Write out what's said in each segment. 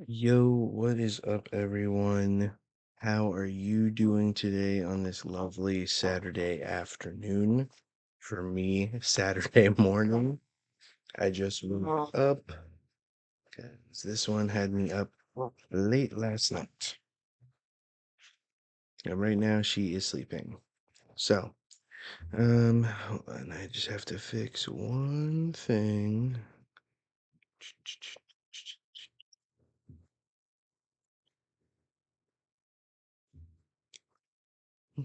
Yo, what is up, everyone? How are you doing today on this lovely Saturday afternoon? For me, Saturday morning. I just woke up because this one had me up late last night. And right now she is sleeping. So, hold on, I just have to fix one thing.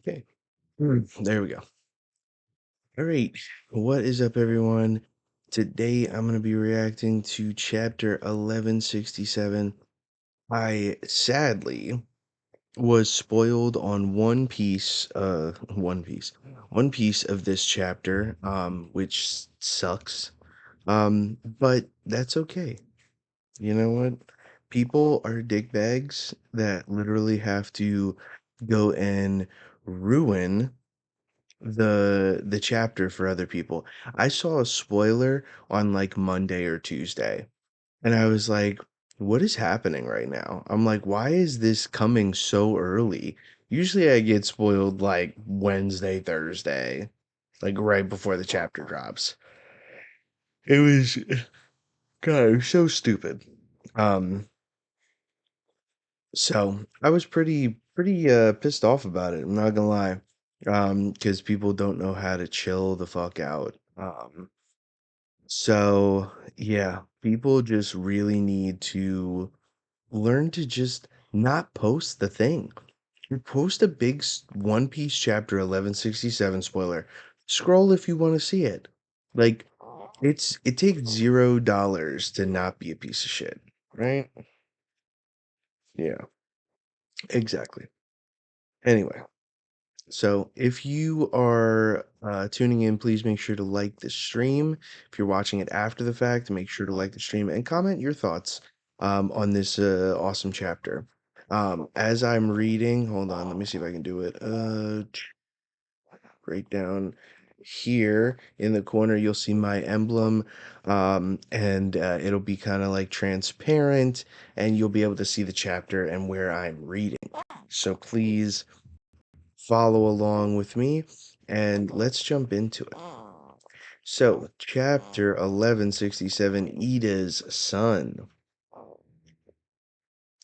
Okay, there we go. All right. What is up, everyone? Today I'm going to be reacting to chapter 1167. I sadly was spoiled on one piece of this chapter, which sucks. But that's okay. You know what? People are dickbags that literally have to go and ruin the chapter for other people. I saw a spoiler on like Monday or Tuesday, and I was like, what is happening right now? I'm like, why is this coming so early? Usually I get spoiled like Wednesday, Thursday, like right before the chapter drops. It was God, it was so stupid. Um, so I was pretty pissed off about it, I'm not gonna lie. Because people don't know how to chill the fuck out. So, yeah, people just really need to learn to just not post the thing. You post a big One Piece chapter 1167 spoiler. Scroll if you want to see it. Like, it takes $0 to not be a piece of shit, right? Yeah, exactly. Anyway, so if you are tuning in, please make sure to like the stream. If you're watching it after the fact, make sure to like the stream and comment your thoughts on this awesome chapter. As I'm reading, hold on, let me see if I can do it. Right down here in the corner, you'll see my emblem, and it'll be kind of like transparent, and you'll be able to see the chapter and where I'm reading. So please follow along with me and let's jump into it. So, chapter 1167, Ida's Son.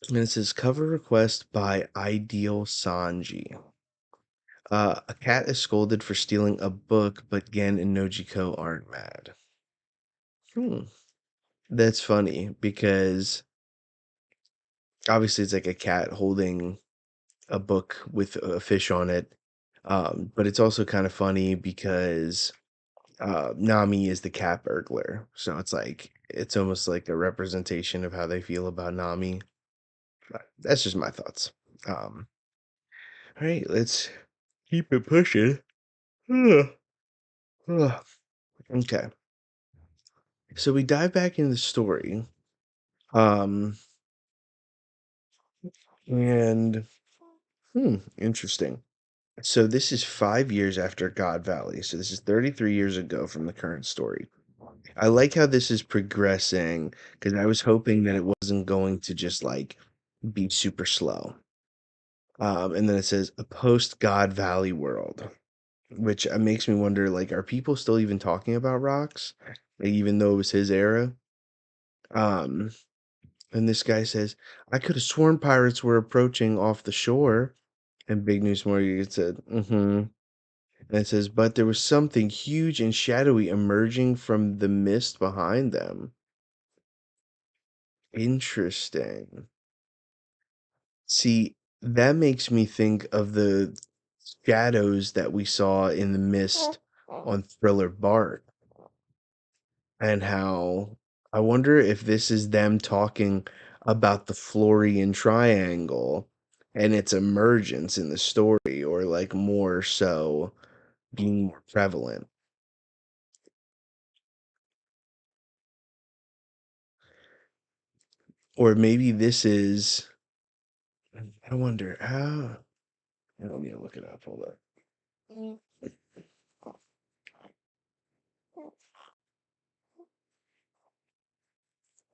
And it says cover request by Ideal Sanji. A cat is scolded for stealing a book, but Gen and Nojiko aren't mad. Hmm. That's funny because obviously it's like a cat holding a book with a fish on it. But it's also kind of funny because Nami is the cat burglar. So it's like it's almost like a representation of how they feel about Nami. But that's just my thoughts. Um, all right, let's keep it pushing. Ugh, ugh. Okay, so we dive back into the story. Um, and interesting. So this is 5 years after God Valley. So this is 33 years ago from the current story. I like how this is progressing because I was hoping that it wasn't going to just like be super slow. And then it says a post God Valley world, which makes me wonder like, are people still even talking about rocks? Like, even though it was his era? Um, and this guy says, I could have sworn pirates were approaching off the shore. And Big News Morgan said, mm-hmm. And it says, but there was something huge and shadowy emerging from the mist behind them. Interesting. See, that makes me think of the shadows that we saw in the mist on Thriller Bark and how I wonder if this is them talking about the Florian Triangle and its emergence in the story, or like more so being more prevalent. Or maybe this is, I wonder how. Let me look it up. Hold on.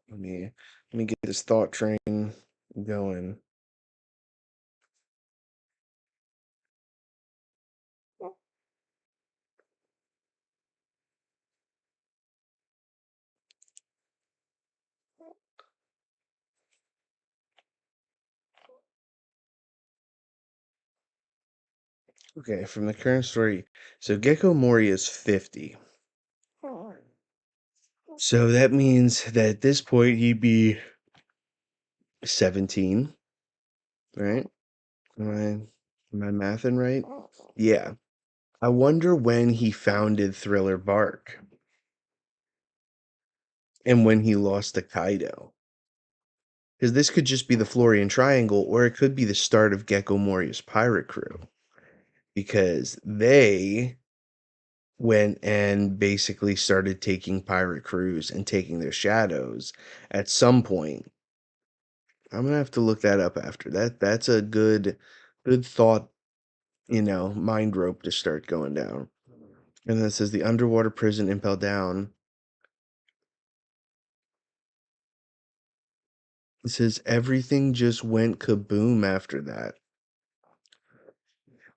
Let me Let me get this thought train going. Okay, from the current story, so Gecko Mori is 50. So that means that at this point he'd be 17, right? Am I am I mathing right? Yeah. I wonder when he founded Thriller Bark and when he lost to Kaido. Because this could just be the Florian Triangle, or it could be the start of Gecko Mori's pirate crew. Because they went and basically started taking pirate crews and taking their shadows at some point. I'm gonna have to look that up after that. That's a good thought, mind rope to start going down. And then it says the underwater prison impel down. It says everything just went kaboom after that.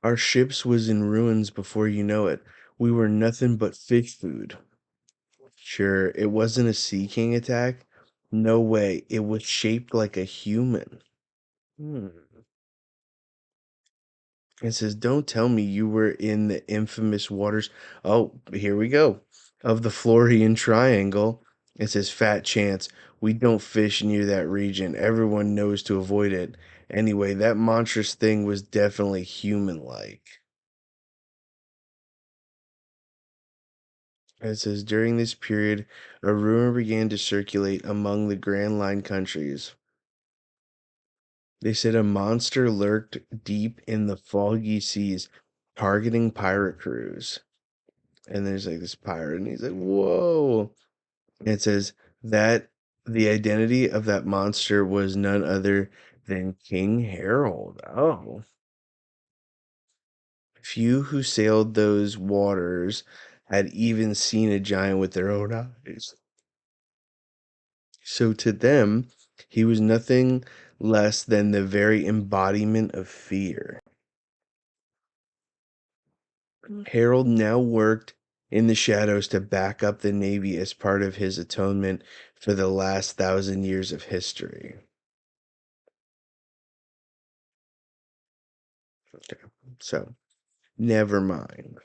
Our ships was in ruins before you know it. We were nothing but fish food. Sure, it wasn't a Sea King attack. No way. It was shaped like a human. Hmm. It says, don't tell me you were in the infamous waters. Oh, here we go. Of the Florian Triangle. It says, fat chance. We don't fish near that region. Everyone knows to avoid it. Anyway, that monstrous thing was definitely human like. It says, during this period, a rumor began to circulate among the Grand Line countries. They said a monster lurked deep in the foggy seas, targeting pirate crews. And there's like this pirate, and he's like, "Whoa!" And it says that the identity of that monster was none other than King Harold. Oh, few who sailed those waters had even seen a giant with their own eyes. So to them, he was nothing less than the very embodiment of fear. Harold now worked in the shadows to back up the Navy as part of his atonement for the last 1,000 years of history. Okay, so never mind.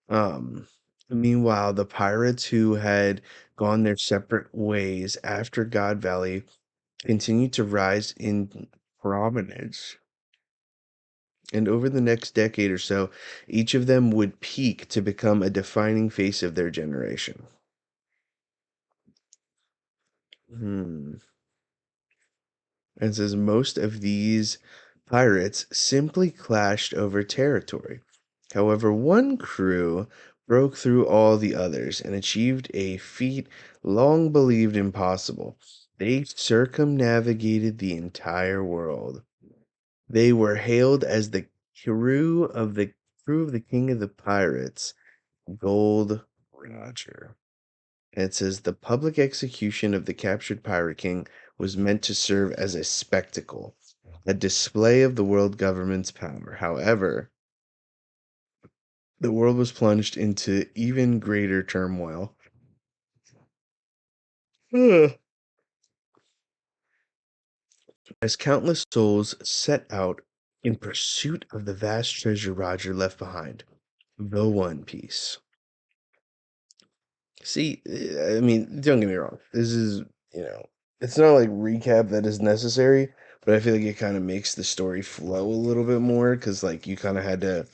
Um, Meanwhile, the pirates who had gone their separate ways after God Valley continued to rise in prominence. And over the next decade or so, each of them would peak to become a defining face of their generation. Hmm. And says most of these pirates simply clashed over territory. However, one crew broke through all the others and achieved a feat long believed impossible. They circumnavigated the entire world. They were hailed as the crew of the King of the Pirates, Gold Roger. And it says the public execution of the captured Pirate King was meant to serve as a spectacle, a display of the world government's power. However, the world was plunged into even greater turmoil. As countless souls set out in pursuit of the vast treasure Roger left behind, the One Piece. See, I mean, don't get me wrong. This is, you know, it's not like recap that is necessary, but I feel like it kind of makes the story flow a little bit more because, like, you kind of had to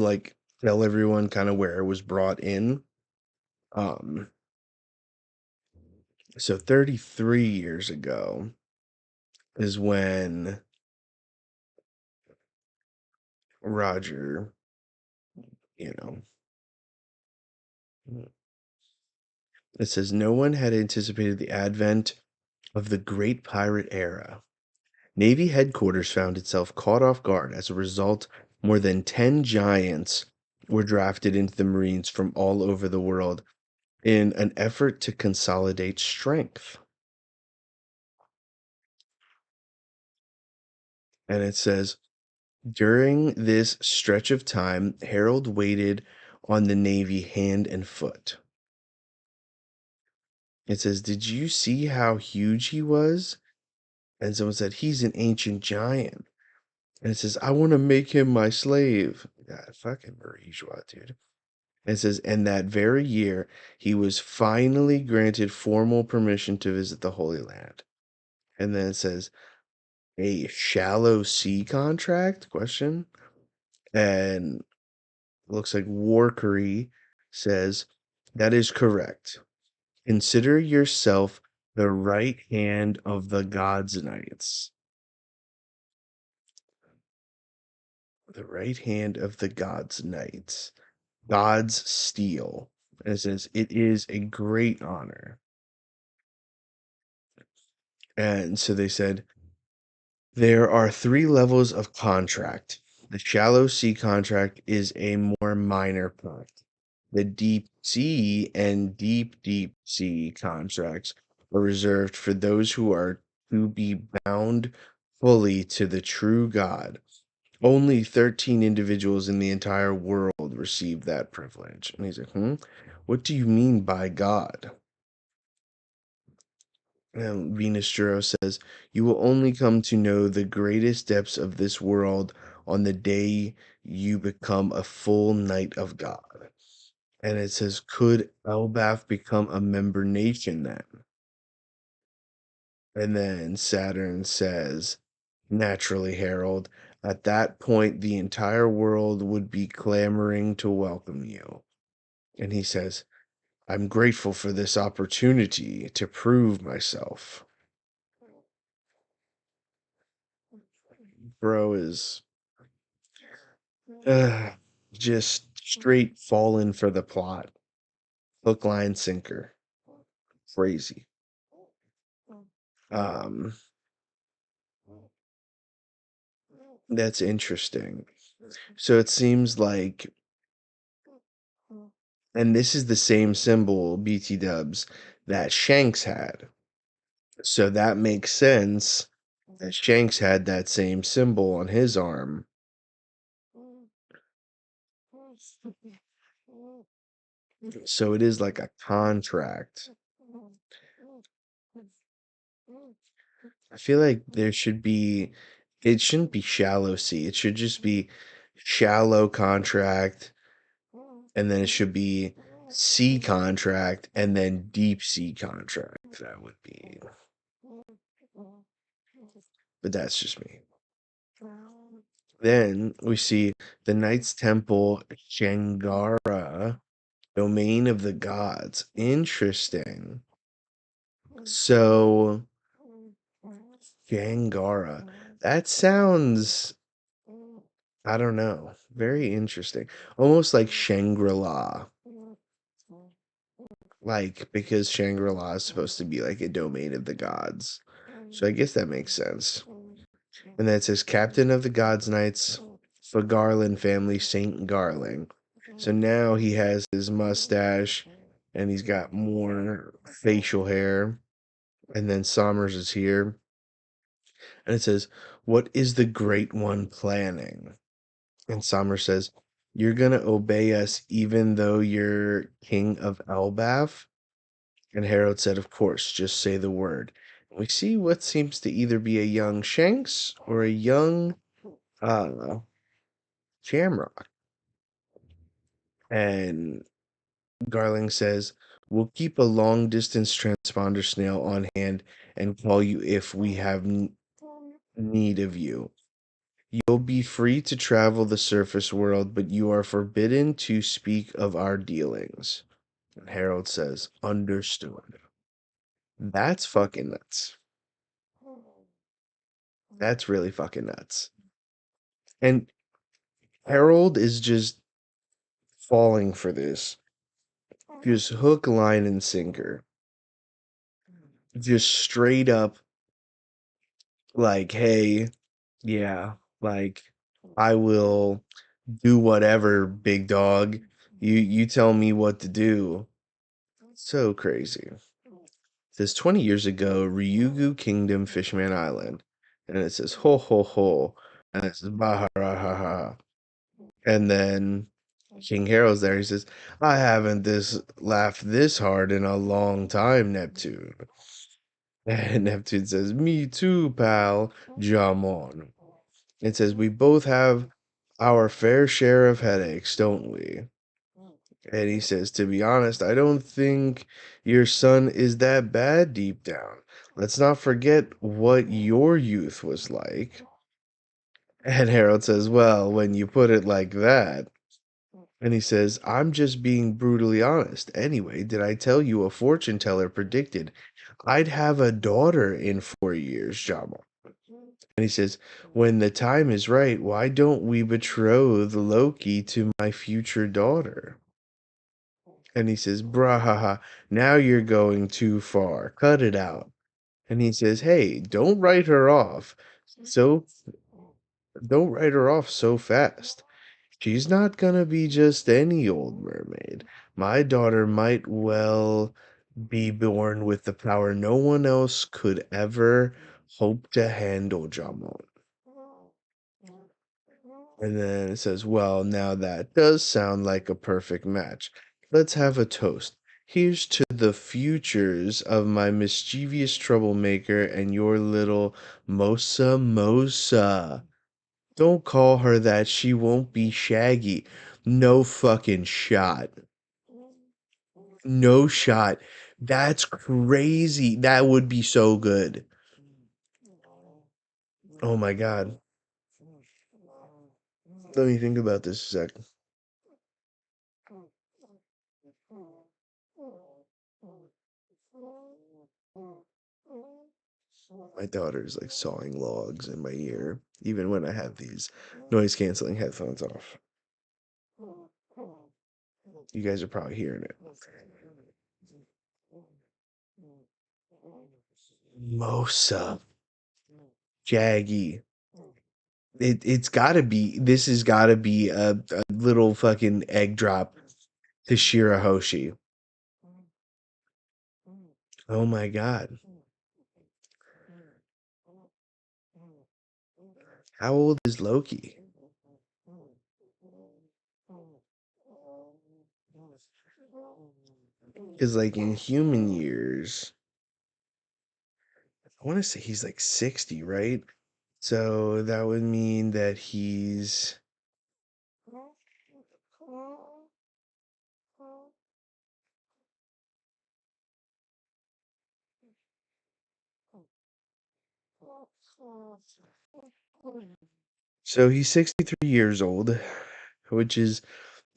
like tell everyone kind of where it was brought in. Um, so 33 years ago is when Roger, you know, it says no one had anticipated the advent of the Great Pirate Era. Navy headquarters found itself caught off guard. As a result, more than 10 giants were drafted into the Marines from all over the world. in an effort to consolidate strength. And it says, during this stretch of time, Harold waited on the Navy hand and foot. It says, did you see how huge he was? And someone said, he's an ancient giant. And it says, I want to make him my slave. God, fucking bourgeois, dude. And it says, and that very year, he was finally granted formal permission to visit the Holy Land. And then it says, a shallow sea contract? Question. And looks like Warkery says, that is correct. Consider yourself the right hand of the gods' knights. The right hand of the gods' knights. God's steel. And it says, it is a great honor. And so they said, there are three levels of contract. The shallow sea contract is a more minor part. The deep sea and deep sea contracts are reserved for those who are to be bound fully to the true God. Only 13 individuals in the entire world receive that privilege. And he's like, what do you mean by God? And Venus Juro says, you will only come to know the greatest depths of this world on the day you become a full knight of God. And it says, could Elbaf become a member nation then? And then Saturn says, naturally, Harold, at that point, the entire world would be clamoring to welcome you. And he says, I'm grateful for this opportunity to prove myself. Bro is uh, just straight falling for the plot. Hook, line, sinker. Crazy. Um, that's interesting. So it seems like, and this is the same symbol, BT dubs, that Shanks had. So that makes sense that Shanks had that same symbol on his arm. So it is like a contract. I feel like there should be, it shouldn't be shallow sea. It should just be shallow contract, and then it should be sea contract, and then deep sea contract. That would be, but that's just me. Then we see the Knights Temple Shangara, domain of the gods. Interesting. So, Shangara. That sounds, I don't know, very interesting. Almost like Shangri-La. Like, because Shangri-La is supposed to be like a domain of the gods. So I guess that makes sense. And then it says Captain of the Gods Knights for Garland family, Saint Garling. So now he has his mustache and he's got more facial hair. And then Somers is here. And it says, what is the Great One planning? And Somers says, you're going to obey us even though you're King of Elbaf? And Harold said, of course, just say the word. We see what seems to either be a young Shanks or a young Shamrock. And Garling says, we'll keep a long distance transponder snail on hand and call you if we have need of you. You'll be free to travel the surface world, but you are forbidden to speak of our dealings. And Harold says, understood. That's fucking nuts. That's really fucking nuts. And Harold is just falling for this. Just hook, line, and sinker. Just straight up like, hey, yeah, like I will do whatever, big dog. You tell me what to do. So crazy. Says 20 years ago, Ryugu Kingdom, Fishman Island. And it says ho ho ho. And it says baharahaha. And then King Harold's there. He says, I haven't this laughed this hard in a long time, Neptune. And Neptune says, me too, pal. Jamon. It says, we both have our fair share of headaches, don't we? And he says, to be honest, I don't think your son is that bad deep down. Let's not forget what your youth was like. And Harold says, well, when you put it like that. And he says, I'm just being brutally honest. Anyway, did I tell you a fortune teller predicted I'd have a daughter in 4 years, Jama? And he says, when the time is right, why don't we betroth Loki to my future daughter? And he says, Brahaha, now you're going too far. Cut it out. And he says, hey, So don't write her off so fast. She's not gonna be just any old mermaid. My daughter might well be born with the power no one else could ever hope to handle, Jamon. And then it says, well, now that does sound like a perfect match. Let's have a toast. Here's to the futures of my mischievous troublemaker and your little Mosa Mosa. Don't call her that. She won't be Shaggy. No fucking shot. No shot. That's crazy. That would be so good. Oh my god. Let me think about this a second. My daughter's like sawing logs in my ear, even when I have these noise canceling headphones off. You guys are probably hearing it. Mosa. Jaggy. It's gotta be, this has gotta be a little fucking egg drop to Shirahoshi. Oh my god. How old is Loki? Because, like, in human years, I want to say he's like 60, right? So that would mean that he's. So he's 63 years old, which is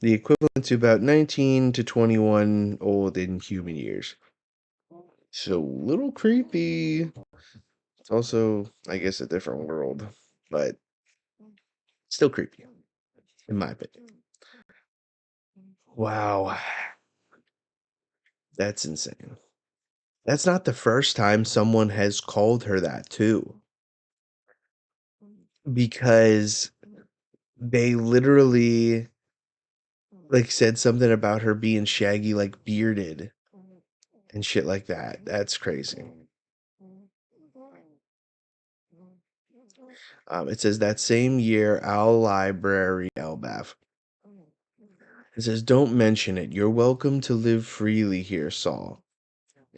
the equivalent to about 19 to 21 old in human years. So, little creepy. It's also, I guess, a different world, but still creepy, in my opinion. Wow, that's insane. That's not the first time someone has called her that, too, because they literally like said something about her being shaggy, like bearded and shit like that. That's crazy. It says that same year, Owl Library, Elbaf. It says, don't mention it. You're welcome to live freely here, Saul.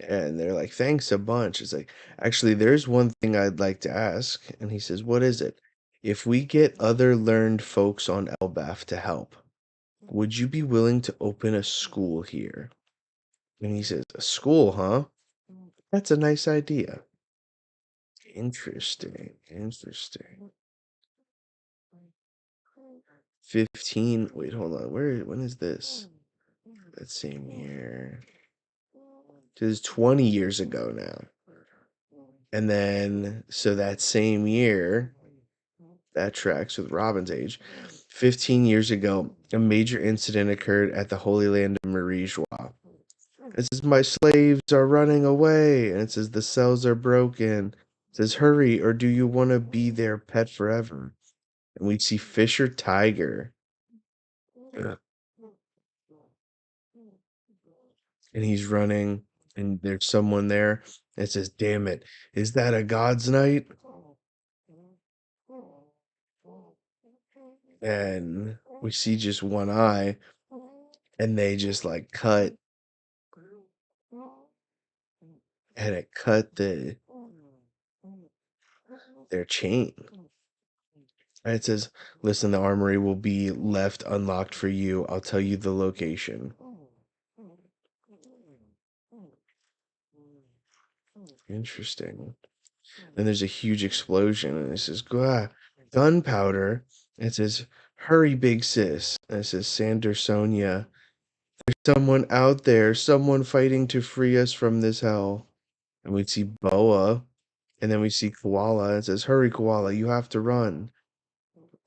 And they're like, thanks a bunch. It's like, actually, there's one thing I'd like to ask. And he says, what is it? If we get other learned folks on Elbaf to help, would you be willing to open a school here? And he says, a school, huh? That's a nice idea. Interesting. Interesting. 15. Wait, hold on. When is this? That same year. This is 20 years ago now. And then, so that same year, that tracks with Robin's age. 15 years ago, a major incident occurred at the Holy Land of Marijua. It says, my slaves are running away. And it says, the cells are broken. It says, hurry, or do you want to be their pet forever? And we see Fisher Tiger. Ugh. and he's running, and there's someone there. And it says, "Damn it, is that a God's night?" And we see just one eye, and they just like cut, and it cut their chain. And it says, "Listen, the armory will be left unlocked for you. I'll tell you the location." Interesting. Then there's a huge explosion, and it says, gunpowder. And it says, "Hurry, big sis." And it says, "Sandersonia, someone out there, someone fighting to free us from this hell." And we see Boa, and then we see Koala, and it says, "Hurry, Koala, you have to run."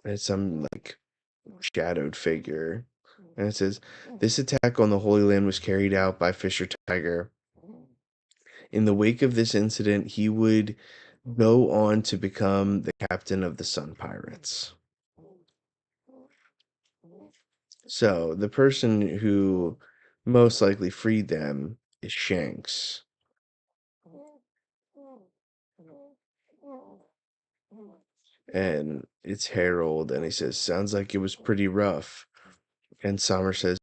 And it's some like shadowed figure. And it says, "This attack on the Holy Land was carried out by Fisher Tiger. In the wake of this incident, he would go on to become the captain of the Sun Pirates." So the person who most likely freed them is Shanks. And it's Harold, and he says, "Sounds like it was pretty rough." And Sommer says,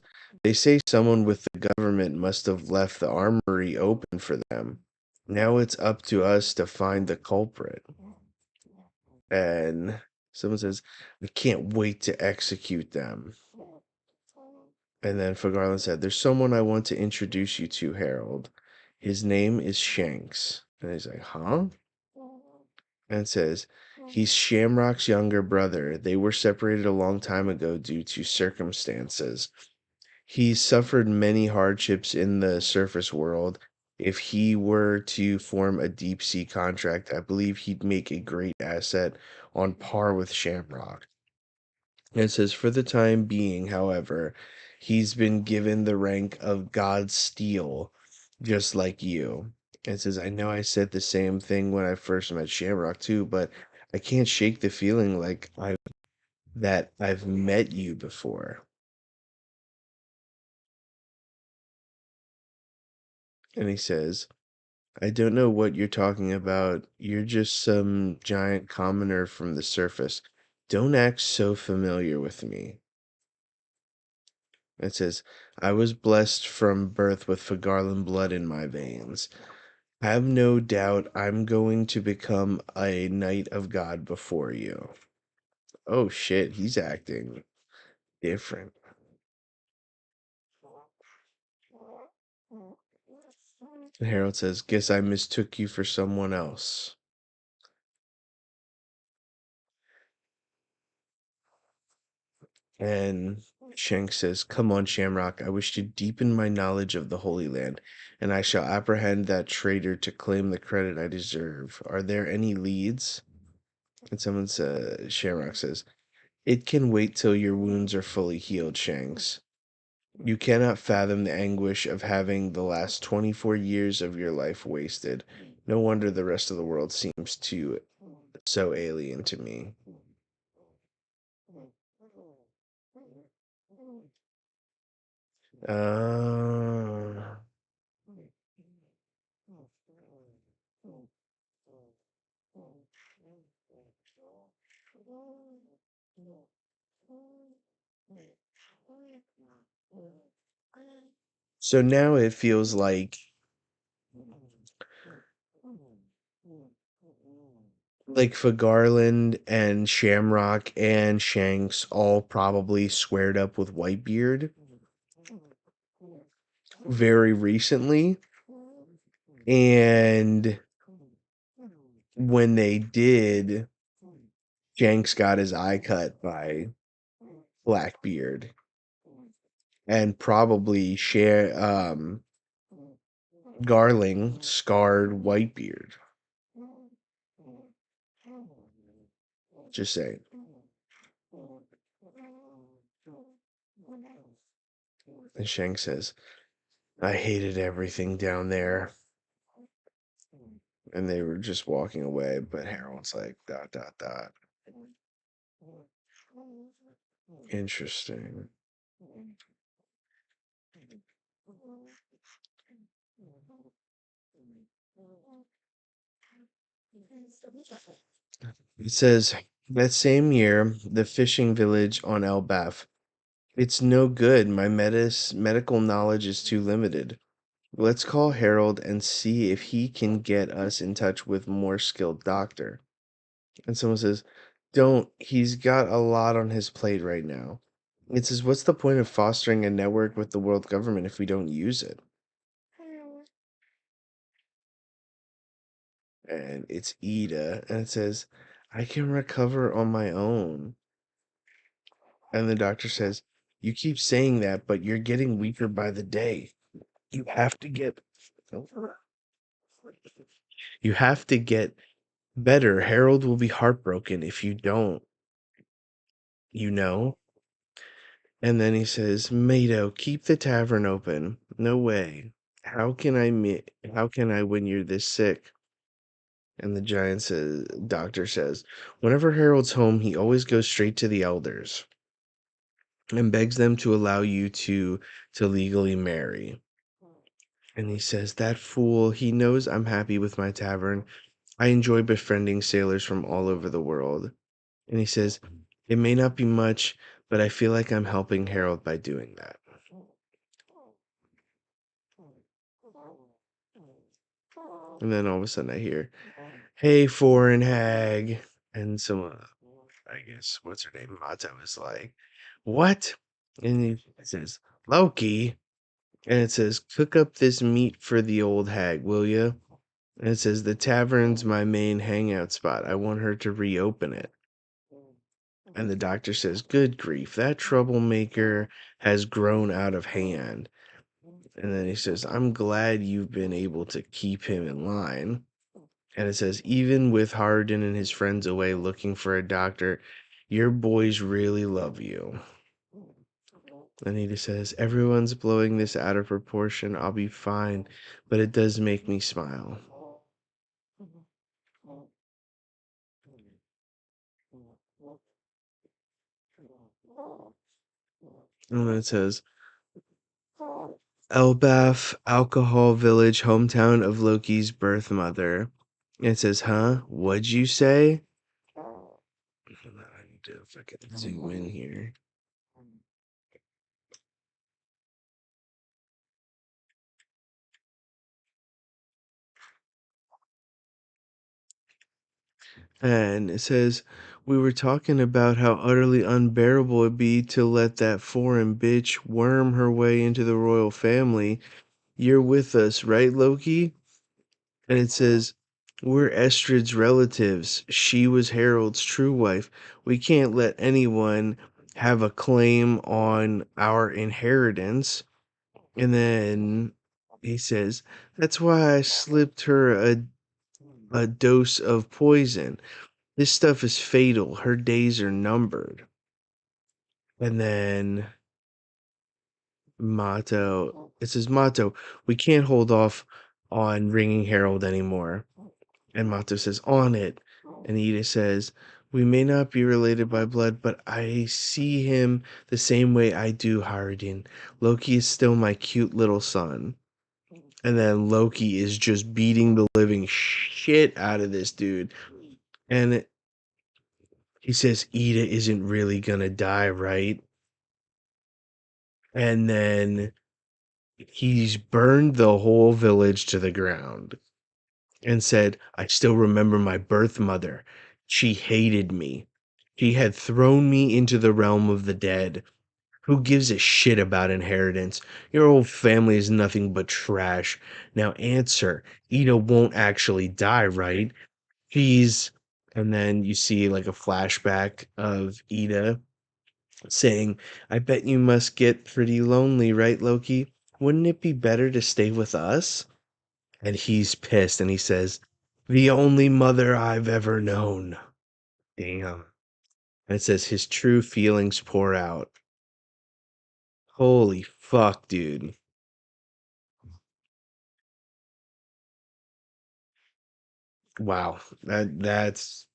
"They say someone with the government must have left the armory open for them. Now it's up to us to find the culprit." And someone says, "I can't wait to execute them." And then Garland said, "There's someone I want to introduce you to, Harold. His name is Shanks." And he's like, "Huh?" And it says, "He's Shamrock's younger brother. They were separated a long time ago due to circumstances. He's suffered many hardships in the surface world. If he were to form a deep sea contract, I believe he'd make a great asset on par with Shamrock." And it says, "For the time being, however, he's been given the rank of God's Steel, just like you." And it says, "I know I said the same thing when I first met Shamrock too, but I can't shake the feeling like I've met you before." And he says, "I don't know what you're talking about. You're just some giant commoner from the surface. Don't act so familiar with me." It says, "I was blessed from birth with Fagarlan blood in my veins. Have no doubt I'm going to become a knight of God before you." Oh shit, he's acting different. And Harold says, "Guess I mistook you for someone else." And Shank says, "Come on, Shamrock. I wish to deepen my knowledge of the Holy Land, and I shall apprehend that traitor to claim the credit I deserve. Are there any leads?" And someone says, Shamrock says, "It can wait till your wounds are fully healed, Shanks. You cannot fathom the anguish of having the last 24 years of your life wasted. No wonder the rest of the world seems to so alien to me." Uh, so now it feels like for Garland and Shamrock and Shanks all probably squared up with Whitebeard very recently. And when they did, Shanks got his eye cut by Blackbeard, and probably Garling scarred Whitebeard. Just saying. And Shanks says, "I hated everything down there." And they were just walking away, but Harold's like, dot, dot, dot. Interesting. It says that same year, the fishing village on Elbaf. It's no good. My medical knowledge is too limited. Let's call Harold and see if he can get us in touch with more skilled doctor. And someone says, "Don't. He's got a lot on his plate right now." It says, "What's the point of fostering a network with the world government if we don't use it?" And it's Ida, and it says, "I can recover on my own." And the doctor says, "You keep saying that, but you're getting weaker by the day. You have to get you have to get better. Harold will be heartbroken if you don't, you know?" And then he says, "Mato, keep the tavern open." "No way. How can I when you're this sick?" And the doctor says, "Whenever Harold's home, he always goes straight to the elders and begs them to allow you to legally marry." And he says, "That fool, he knows I'm happy with my tavern. I enjoy befriending sailors from all over the world." And he says, "It may not be much, but I feel like I'm helping Harold by doing that." And then all of a sudden I hear, "Hey, foreign hag." And some, I guess, what's her name? Mato is like, "What?" And he says, "Loki." And it says, "Cook up this meat for the old hag, will you?" And it says, "The tavern's my main hangout spot. I want her to reopen it." And the doctor says, "Good grief, that troublemaker has grown out of hand." And then he says, "I'm glad you've been able to keep him in line." And it says, "Even with Hardin and his friends away looking for a doctor, your boys really love you." And he just says, "Everyone's blowing this out of proportion. I'll be fine, but it does make me smile." And then it says, "Elbaf, alcohol village, hometown of Loki's birth mother." And it says, "Huh? What'd you say?" Hold on, I need to fucking zoom in here. And it says, "We were talking about how utterly unbearable it'd be to let that foreign bitch worm her way into the royal family. You're with us, right, Loki?" And it says, "We're Estrid's relatives. She was Harold's true wife. We can't let anyone have a claim on our inheritance." And then he says, "That's why I slipped her a dose of poison. This stuff is fatal. Her days are numbered." And then it says, "Mato, we can't hold off on ringing Harold anymore." And Mato says, "On it." And Ida says, "We may not be related by blood, but I see him the same way I do Haradin. Loki is still my cute little son." And then Loki is just beating the living shit out of this dude. And he says, "Ida isn't really gonna die, right?" And then he's burned the whole village to the ground and said, "I still remember my birth mother. She hated me. She had thrown me into the realm of the dead. Who gives a shit about inheritance? Your whole family is nothing but trash. Now answer. Ida won't actually die, right? She's..." And then you see like a flashback of Ida saying, "I bet you must get pretty lonely, right, Loki? Wouldn't it be better to stay with us?" And he's pissed and he says, "The only mother I've ever known." Damn. And it says his true feelings pour out. Holy fuck, dude. Wow. That's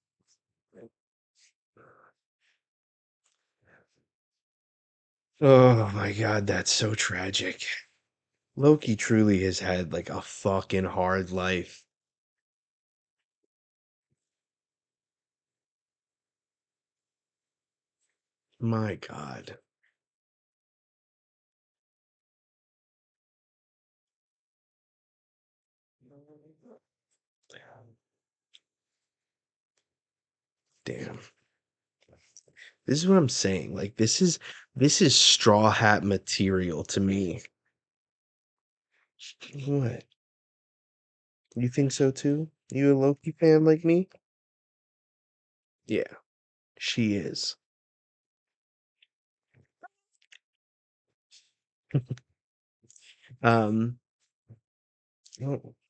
oh my god, that's so tragic. Loki truly has had like a fucking hard life. My God. Damn. This is what I'm saying. Like this is straw hat material to me. What? You think so too? You a Loki fan like me? Yeah, she is. Um,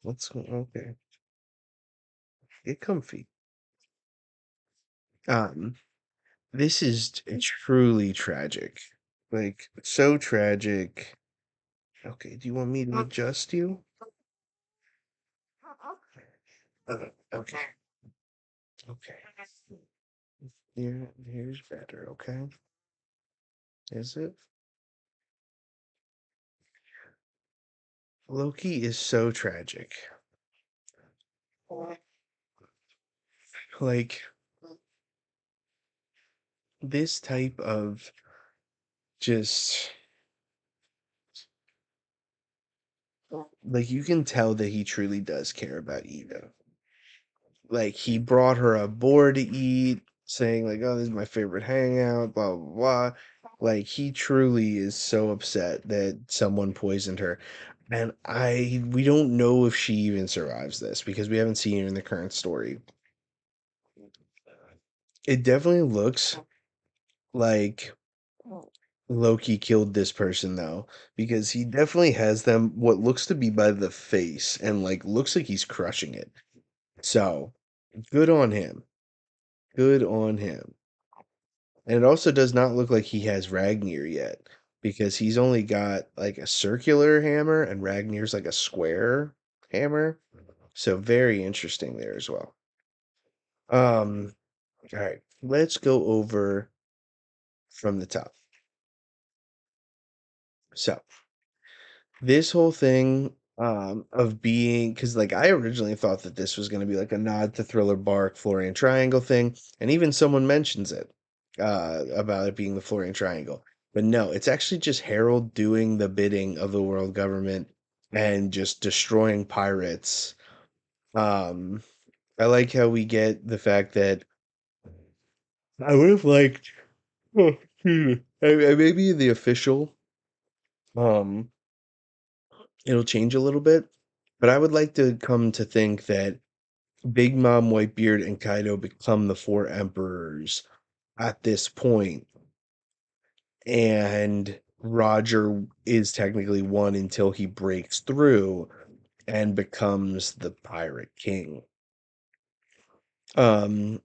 let's go. Okay, get comfy. Um, this is truly tragic. Like so tragic. Okay, do you want me to adjust you? Okay, okay. Here's better. Okay, is it? Loki is so tragic. Like this type of just like you can tell that he truly does care about Eva. Like he brought her a board to eat, saying like, "Oh, this is my favorite hangout." Blah blah blah. Like he truly is so upset that someone poisoned her, and we don't know if she even survives this because we haven't seen her in the current story. It definitely looks like Loki killed this person though, because he definitely has them what looks to be by the face and like looks like he's crushing it. So good on him. Good on him. And it also does not look like he has Ragnir yet because he's only got like a circular hammer and Ragnir's like a square hammer. So very interesting there as well. All right, let's go over from the top. So this whole thing of being because like I originally thought that this was going to be like a nod to Thriller Bark Florian Triangle thing, and even someone mentions it about it being the Florian Triangle. But no, it's actually just Harold doing the bidding of the world government and just destroying pirates. um I like how we get the fact that I would have liked oh, maybe the official um it'll change a little bit, but I would like to come to think that Big Mom, Whitebeard, and Kaido become the four emperors at this point, and Roger is technically one until he breaks through and becomes the Pirate King. Um,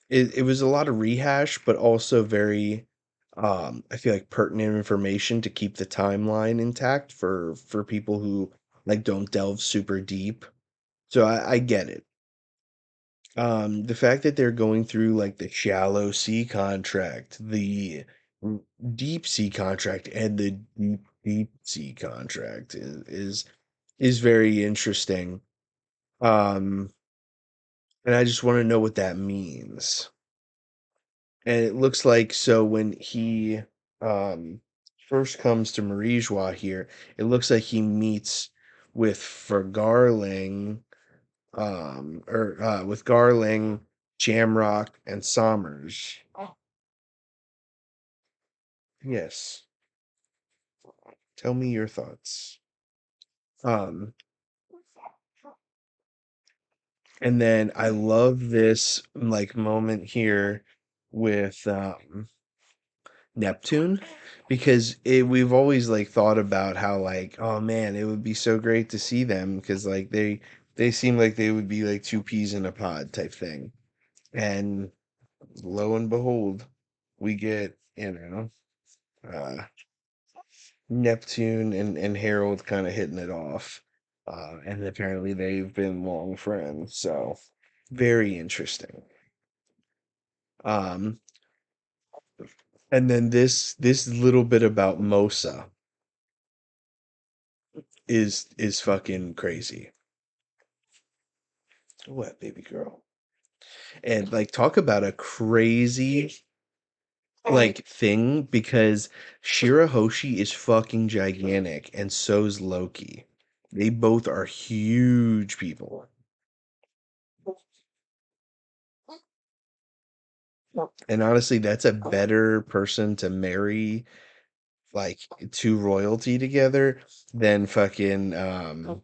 it was a lot of rehash, but also very, I feel like pertinent information to keep the timeline intact for people who like don't delve super deep. So I get it. The fact that they're going through like the shallow sea contract, the r- deep sea contract, and the deep sea contract is very interesting. Um, and I just want to know what that means. And it looks like so when he um first comes to Marijois here, it looks like he meets with Fergarling or with Garling, Jamrock, and Somers. Yes, tell me your thoughts. Um, and then I love this like moment here with Neptune because we've always like thought about how like oh man it would be so great to see them because like they seem like they would be like two peas in a pod type thing, and lo and behold we get uh Neptune and Harold kind of hitting it off. And apparently they've been long friends, so very interesting. Um, and then this little bit about Mosa is fucking crazy. What, baby girl? And like talk about a crazy like thing because Shirahoshi is fucking gigantic and so's Loki. They both are huge people. And honestly, that's a better person to marry like to royalty together than fucking uh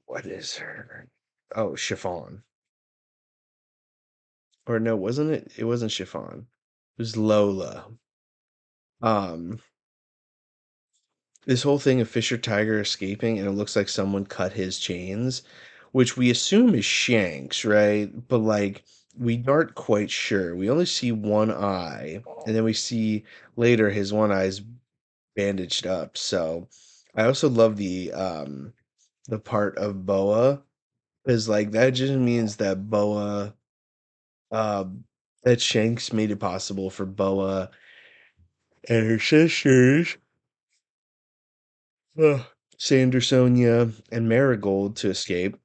what is her? Oh, Chiffon. Or no, wasn't it? It wasn't Chiffon. It was Lola. Um this whole thing of Fisher Tiger escaping and it looks like someone cut his chains, which we assume is Shanks, right? But like we aren't quite sure. We only see one eye, and then we see later his one eye's bandaged up. So I also love the part of Boa because like that just means that Boa um that Shanks made it possible for Boa and her sisters Sandersonia and Marigold to escape,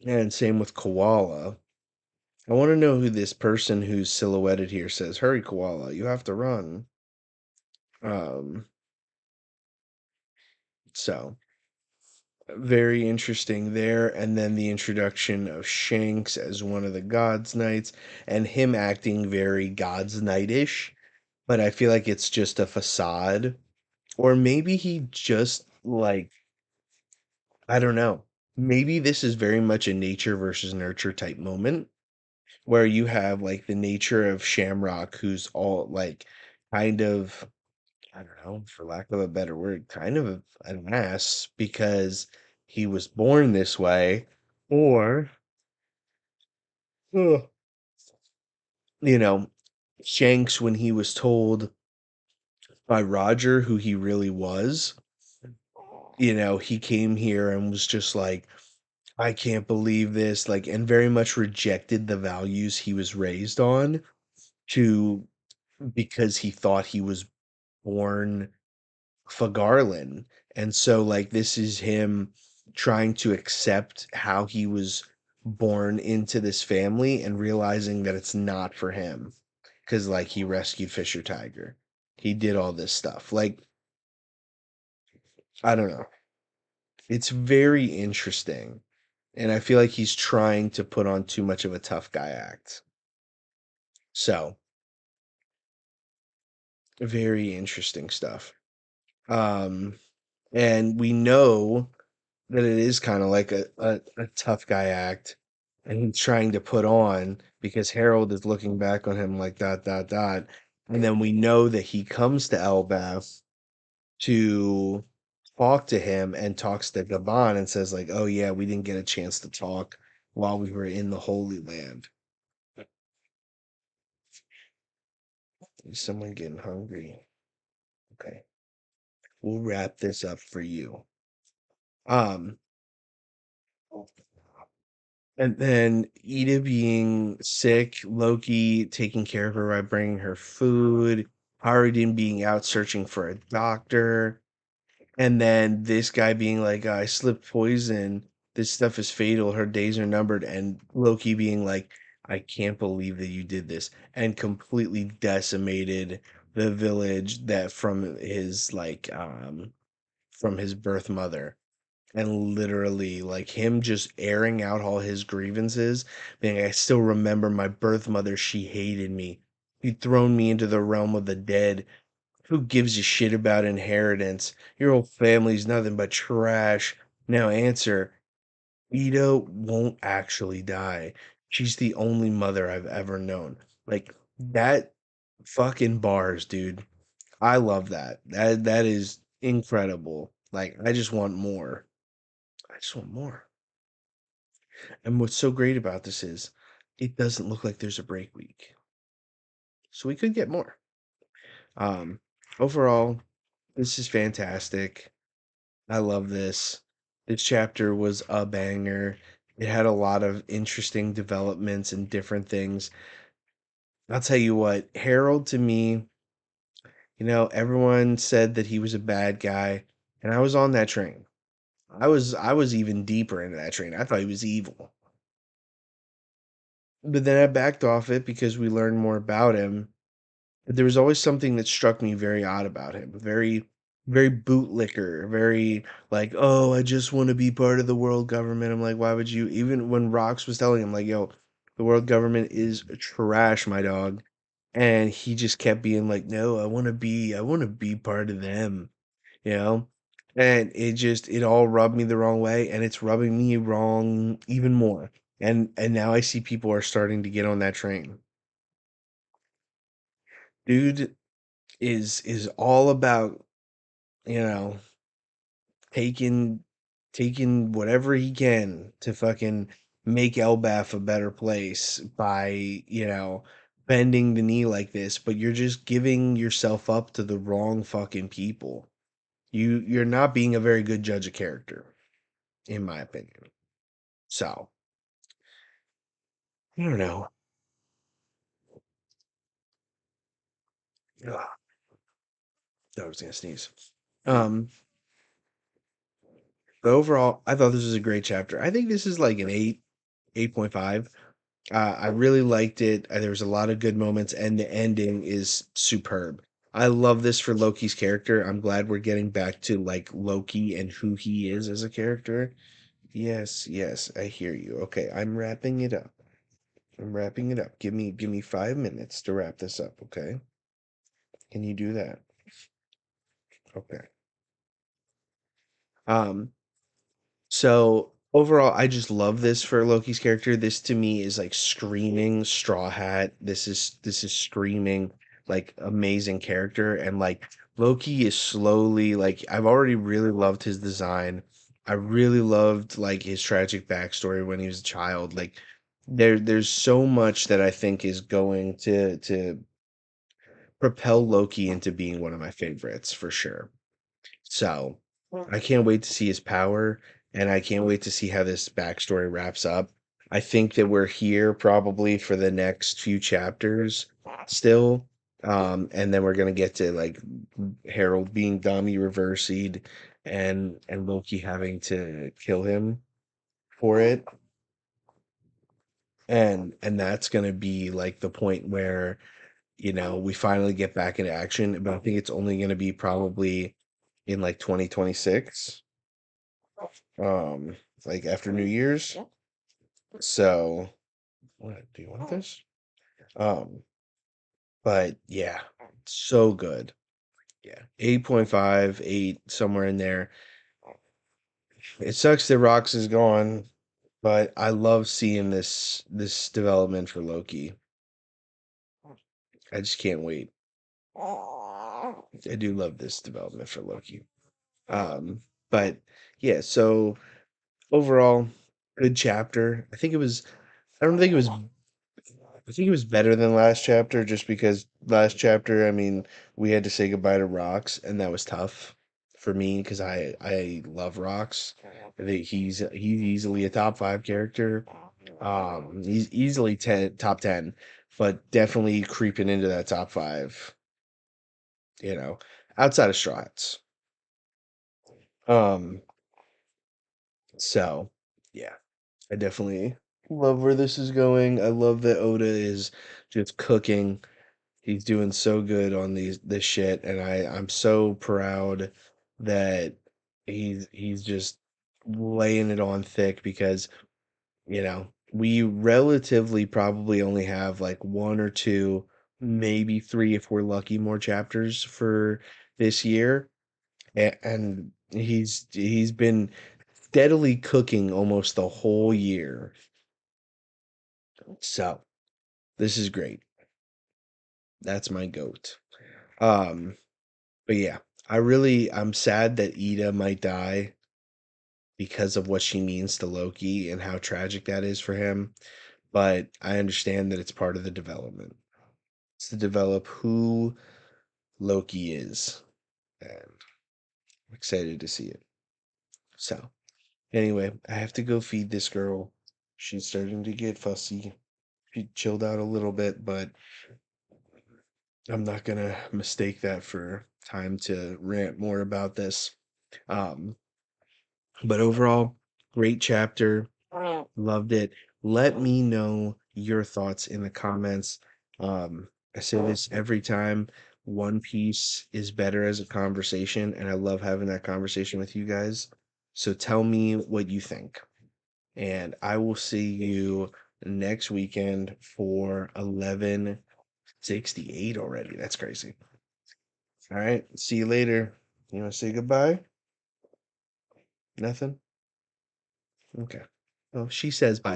and same with Koala. I want to know who this person who's silhouetted here says, "Hurry, Koala, you have to run." Um, so very interesting there, and then the introduction of Shanks as one of the Gods Knights, and him acting very Gods Knightish, but I feel like it's just a facade, or maybe he just like I don't know. Maybe this is very much a nature versus nurture type moment where you have like the nature of Shamrock, who's all like kind of, I don't know, for lack of a better word, kind of an ass because he was born this way, or, ugh, you know, Shanks, when he was told by Roger who he really was, he came here and was just like, I can't believe this, like, and very much rejected the values he was raised on to because he thought he was born Fagarlin. And so, like, this is him trying to accept how he was born into this family and realizing that it's not for him. Because, like, he rescued Fisher Tiger. He did all this stuff. Like, I don't know. It's very interesting. And I feel like he's trying to put on too much of a tough guy act. So, very interesting stuff. Um, and we know that it is kind of like a tough guy act, and he's trying to put on because Harold is looking back on him like dot dot dot, and then we know that he comes to Elbaf to talk to him and talks to Gabon and says like, "Oh yeah, we didn't get a chance to talk while we were in the Holy Land." Is someone getting hungry? Okay, we'll wrap this up for you. Um, And then Ida being sick, Loki taking care of her by bringing her food, Haruden being out searching for a doctor, and then this guy being like, I slipped poison. This stuff is fatal. Her days are numbered. And Loki being like, I can't believe that you did this. And completely decimated the village that from his birth mother, and literally like him just airing out all his grievances, being like, I still remember my birth mother, she hated me. You'd thrown me into the realm of the dead. Who gives a shit about inheritance? Your whole family's nothing but trash. Now answer. Ito won't actually die. She's the only mother I've ever known. Like that fucking bars, dude. I love that. That is incredible. Like I just want more. I just want more. And what's so great about this is it doesn't look like there's a break week. So we could get more. Um, Overall, this is fantastic. I love this. This chapter was a banger. It had a lot of interesting developments and different things. I'll tell you what, Harold to me, everyone said that he was a bad guy, and I was on that train. I was even deeper into that train. I thought he was evil. but then I backed off it because we learned more about him. But there was always something that struck me very odd about him. Very, very bootlicker, very like, oh, I just want to be part of the world government. I'm like, why would you? Even when Rox was telling him, like, yo, the world government is trash, my dog. And he just kept being like, no, I want to be part of them, you know? And it all rubbed me the wrong way, and it's rubbing me wrong even more. And now I see people are starting to get on that train. Dude is all about, you know, taking taking whatever he can to fucking make Elbath a better place by, bending the knee like this, but you're just giving yourself up to the wrong fucking people. You're not being a very good judge of character, in my opinion. So, I don't know. Ugh, I was gonna sneeze. Um, but overall, I thought this was a great chapter. I think this is like an 8.5. I really liked it. There was a lot of good moments, and the ending is superb. I love this for Loki's character. I'm glad we're getting back to like Loki and who he is as a character. Yes, yes, I hear you. Okay, I'm wrapping it up. I'm wrapping it up. Give me 5 minutes to wrap this up, okay? Can you do that? Okay. Um, So overall, I just love this for Loki's character. This to me is like screaming Straw Hat. This is screaming like amazing character, and like Loki is slowly like I've already really loved his design. I really loved like his tragic backstory when he was a child. Like there's so much that I think is going to propel Loki into being one of my favorites for sure. So I can't wait to see his power, and I can't wait to see how this backstory wraps up. I think that we're here probably for the next few chapters still. And then we're gonna get to like Harold being dummy reversied and Loki having to kill him for it. And that's gonna be like the point where, we finally get back into action. But I think it's only gonna be probably in like 2026. um like after New Year's. So what do you want this? Um but yeah, so good. Yeah. 8.5, 8, somewhere in there. It sucks that Rox is gone, but I love seeing this development for Loki. I just can't wait. I do love this development for Loki. But yeah, so overall, good chapter. I don't think it was I think it was better than last chapter just because last chapter, I mean, we had to say goodbye to Rocks, and that was tough for me because I love Rocks. I think he's easily a top 5 character. He's easily top 10, but definitely creeping into that top 5, you know, outside of Strats. Um, so yeah, I definitely love where this is going. I love that Oda is just cooking. He's doing so good on this shit, and I'm so proud that he's just laying it on thick because, we relatively probably only have like one or two, maybe three if we're lucky, more chapters for this year. And he's been steadily cooking almost the whole year. So, this is great. That's my goat. Um But yeah, I'm sad that Ida might die because of what she means to Loki and how tragic that is for him. But I understand that it's part of the development. It's to develop who Loki is. And I'm excited to see it. So, anyway, I have to go feed this girl. She's starting to get fussy. She chilled out a little bit, but I'm not gonna mistake that for time to rant more about this. Um, But overall, great chapter. Loved it. Let me know your thoughts in the comments. I say this every time. One Piece is better as a conversation, and I love having that conversation with you guys. So tell me what you think. And I will see you next weekend for 1168 already. That's crazy. All right. See you later. You want to say goodbye? Nothing? Okay. Well, she says bye.